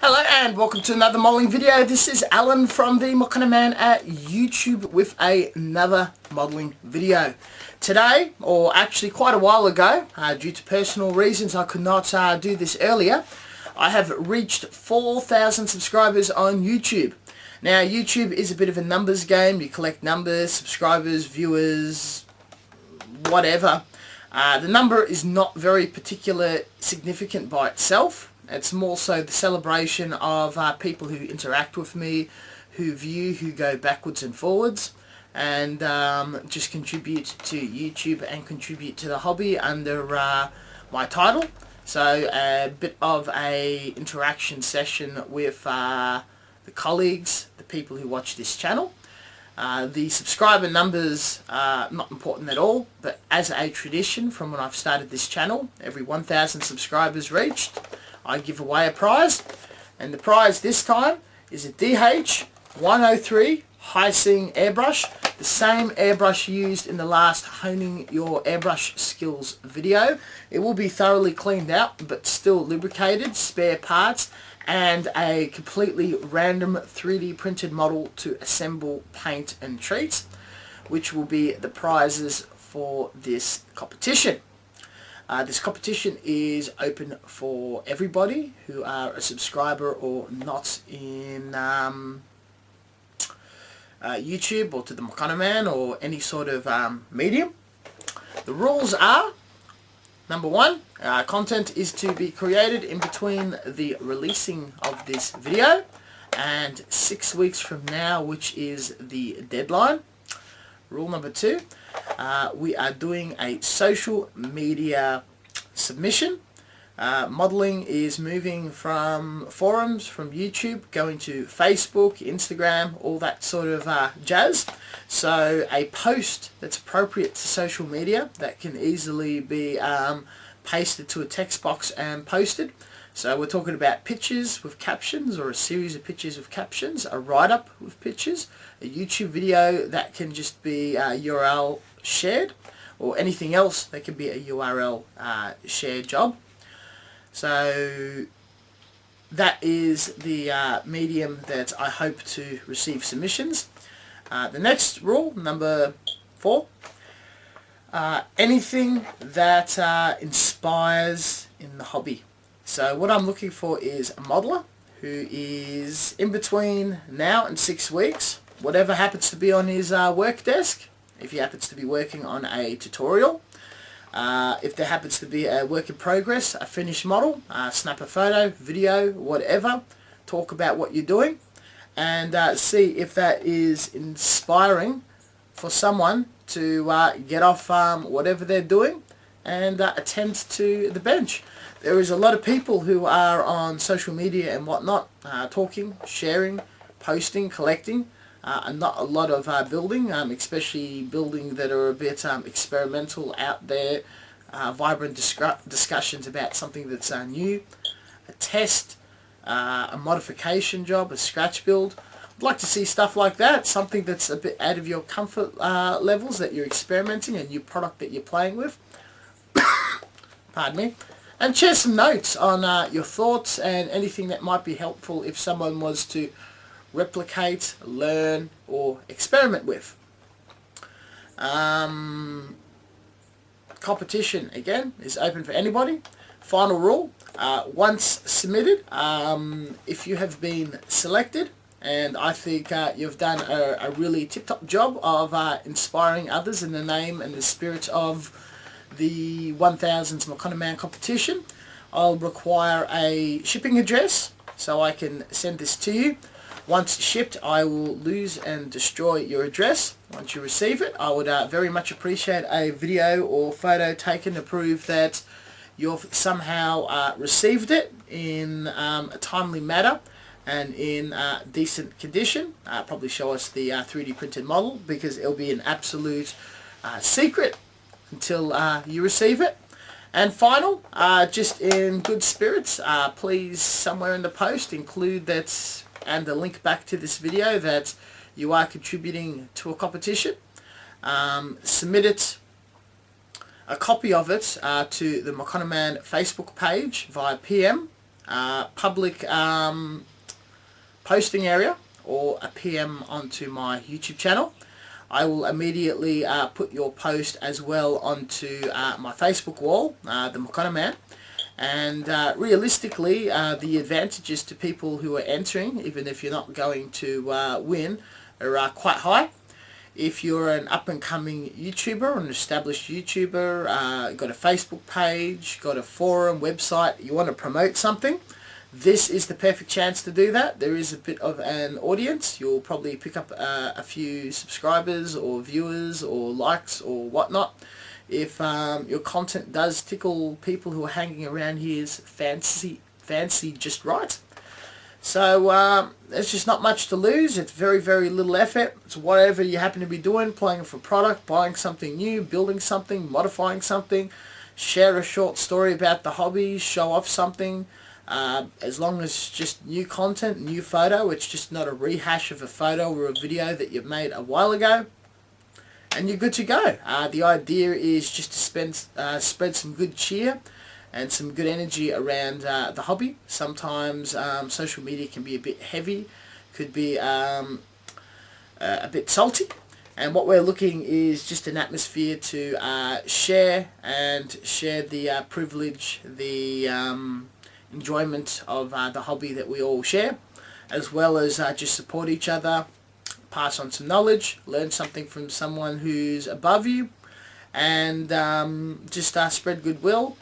Hello and welcome to another modelling video. This is Alan from the Mokanaman at YouTube with another modelling video. Today, or actually quite a while ago, due to personal reasons I could not do this earlier, I have reached 4,000 subscribers on YouTube. Now YouTube is a bit of a numbers game. You collect numbers, subscribers, viewers, whatever. The number is not very particular significant by itself. It's more so the celebration of people who interact with me, who view, who go backwards and forwards, and just contribute to YouTube and contribute to the hobby under my title. So a bit of a interaction session with the colleagues, the people who watch this channel. The subscriber numbers are not important at all, but as a tradition from when I've started this channel, every 1,000 subscribers reached, I give away a prize, and the prize this time is a DH103 high-seeing airbrush, the same airbrush used in the last Honing Your Airbrush Skills video. It will be thoroughly cleaned out but still lubricated, spare parts, and a completely random 3D printed model to assemble, paint and treat, which will be the prizes for this competition. This competition is open for everybody who are a subscriber or not in YouTube or to the Mokanaman or any sort of medium. The rules are: number one, content is to be created in between the releasing of this video and 6 weeks from now, which is the deadline. Rule number two, we are doing a social media submission. Modelling is moving from forums, from YouTube, going to Facebook, Instagram, all that sort of jazz. So a post that's appropriate to social media that can easily be pasted to a text box and posted. So we're talking about pictures with captions, or a series of pictures with captions, a write-up with pictures, a YouTube video that can just be URL shared, or anything else that can be a URL shared job. So that is the medium that I hope to receive submissions. The next rule, number 4, anything that inspires in the hobby. So what I'm looking for is a modeler who is in between now and 6 weeks, whatever happens to be on his work desk. If he happens to be working on a tutorial, if there happens to be a work in progress, a finished model, snap a photo, video, whatever, talk about what you're doing, and see if that is inspiring for someone to get off whatever they're doing and attend to the bench. There is a lot of people who are on social media and whatnot, talking, sharing, posting, collecting, and not a lot of building, especially building that are a bit experimental, out there, vibrant discussions about something that's new, a test, a modification job, a scratch build. I'd like to see stuff like that, something that's a bit out of your comfort levels, that you're experimenting, a new product that you're playing with. Pardon me. And share some notes on your thoughts and anything that might be helpful if someone was to replicate, learn or experiment with. Competition again is open for anybody. Final rule, once submitted, if you have been selected, and I think you've done a really tip-top job of inspiring others in the name and the spirit of the 1000s Mokanaman competition, I'll require a shipping address so I can send this to you. Once shipped, I will lose and destroy your address. Once you receive it, I would very much appreciate a video or photo taken to prove that you've somehow received it in a timely manner and in decent condition. Probably show us the 3D printed model, because it'll be an absolute secret until you receive it. And final, just in good spirits, please somewhere in the post include that, and the link back to this video, that you are contributing to a competition. Submit it, a copy of it, to the Mokanaman Facebook page via PM, public posting area or a PM onto my YouTube channel, I will immediately put your post as well onto my Facebook wall, the Mokanaman. And realistically, the advantages to people who are entering, even if you're not going to win, are quite high. If you're an up-and-coming YouTuber, an established YouTuber, got a Facebook page, got a forum, website, you want to promote something, this is the perfect chance to do that. There is a bit of an audience. You'll probably pick up a few subscribers or viewers or likes or whatnot. If your content does tickle people who are hanging around here's fancy just right. So there's just not much to lose. It's very, very little effort. It's whatever you happen to be doing, playing for a product, buying something new, building something, modifying something, share a short story about the hobby, show off something. As long as it's just new content, new photo, it's just not a rehash of a photo or a video that you've made a while ago, and you're good to go. The idea is just to spread some good cheer and some good energy around the hobby. Sometimes social media can be a bit heavy, could be a bit salty, and what we're looking is just an atmosphere to share the privilege, the enjoyment of the hobby that we all share, as well as just support each other, pass on some knowledge, learn something from someone who's above you, and just spread goodwill,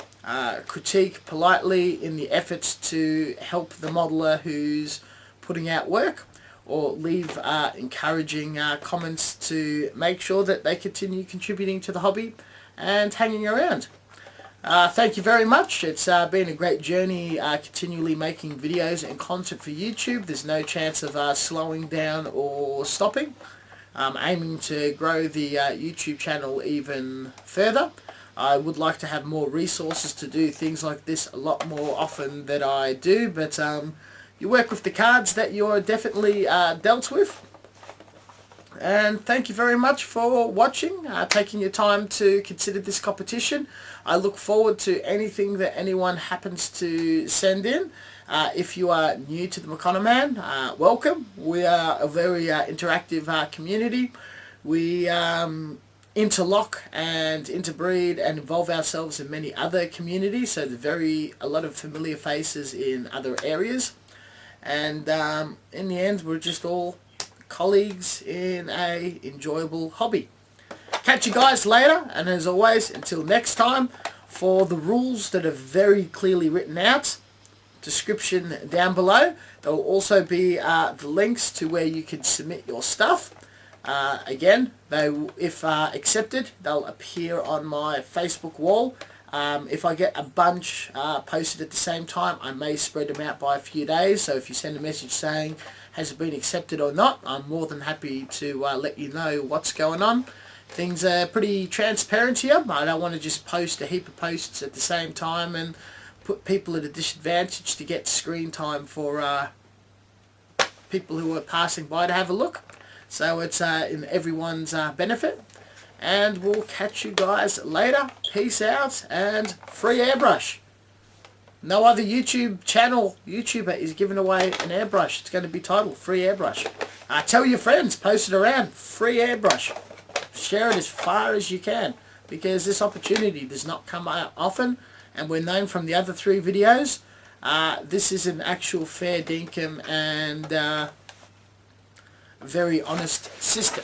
critique politely in the efforts to help the modeler who's putting out work, or leave encouraging comments to make sure that they continue contributing to the hobby and hanging around. Thank you very much. It's been a great journey continually making videos and content for YouTube. There's no chance of slowing down or stopping. I'm aiming to grow the YouTube channel even further. I would like to have more resources to do things like this a lot more often than I do, but you work with the cards that you're definitely dealt with. And thank you very much for watching, taking your time to consider this competition. I look forward to anything that anyone happens to send in. If you are new to the Mokanaman, welcome. We are a very interactive community. We interlock and interbreed and involve ourselves in many other communities, so there's a lot of familiar faces in other areas. And in the end, we're just all colleagues in a enjoyable hobby. Catch you guys later, and as always, until next time, for the rules that are very clearly written out, description down below. There will also be the links to where you can submit your stuff. Again, if accepted, they'll appear on my Facebook wall. If I get a bunch posted at the same time, I may spread them out by a few days. So if you send a message saying, has it been accepted or not, I'm more than happy to let you know what's going on. Things are pretty transparent here. I don't want to just post a heap of posts at the same time and put people at a disadvantage to get screen time for people who are passing by to have a look. So it's in everyone's benefit. And we'll catch you guys later. Peace out, and free airbrush. No other YouTuber is giving away an airbrush. It's going to be titled Free Airbrush. Tell your friends, post it around, free airbrush. Share it as far as you can, because this opportunity does not come out often, and we're known from the other 3 videos. This is an actual fair dinkum and very honest system.